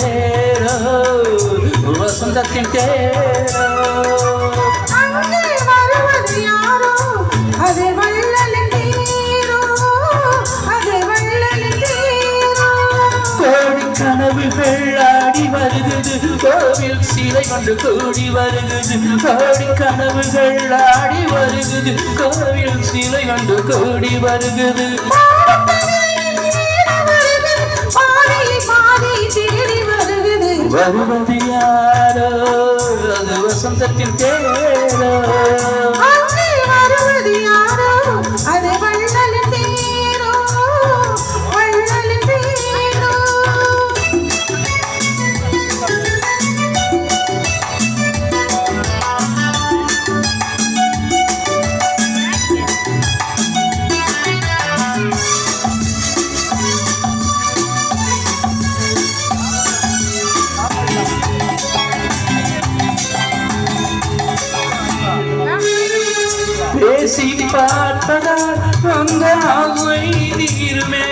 தேரோ வசந்தத்தின் தேரோ அங்கே வருவது யாரோ அது வள்ளலின் தேரோ அது வள்ளலின் தேரோ கோடி கனவுகள் ஆடி வருகுது கோவில் சிலை கொண்டு கூடி வருகுது கோடி கனவுகள் ஆடி வருகுது கோவில் சிலை கொண்டு கூடி வருகுது வருவது யாரோ அது வசந்தத்தின் தேரோ வருவது யாரோ அது வள்ளலின் தேரோ வள்ளலின் தேரோ பேசி பார்ப்பதால் அந்த ஆசை தீருமே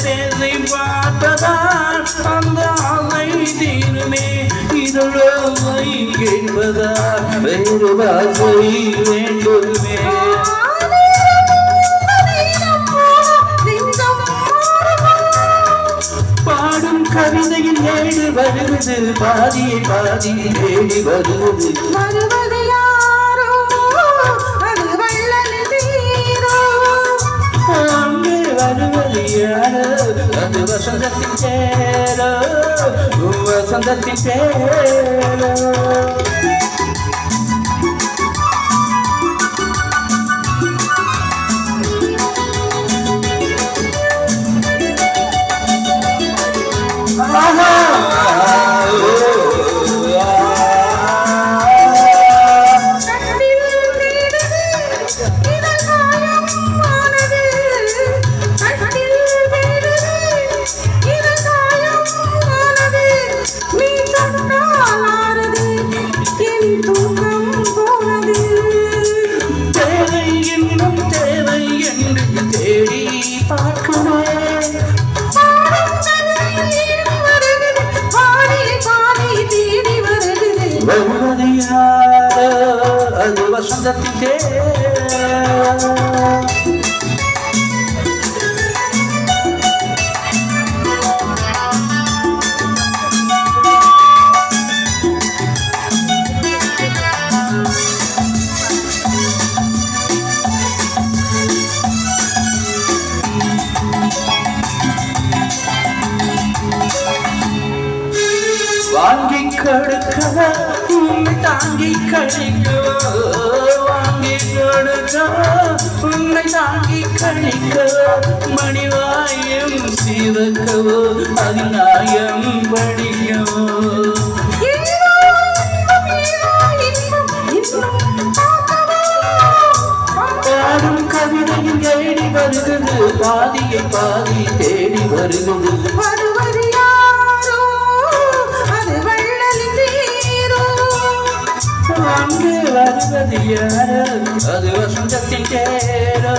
பேசி பார்ப்பதால் அந்த ஆசை தீருமே இதழோசை கேட்பதால் வேறு வாசை வேண்டுமே பாடும் கவிதையில் ஏடு வருவது பாதியை பாதி தேடி வருவது வருவது யாரோ அது வள்ளலின் தேரோ அங்கே வருவது யாரோ அது வசந்தத்தின் தேரோ வசந்தத்தின் தேரோ வருவது யாரோ அது வசந்தத்தின் தேரோ வாங்கி கொடுக்க உன்னை தாங்கி கழிக்கோ வாங்கி கொடுக்க உன்னை தாங்கி கழிக்கோ மணிவாயம் சிவக்கவோ அதிநாயம் படிக்கவோ பாடும் கவிதையில் தேடி வருகிறது பாதியை பாதி தேடி வருகிறது வருவது யாரோ அது வள்ளலின் தேரோ அங்கே வருவது யாரோ அது வசந்தத்தின் தேரோ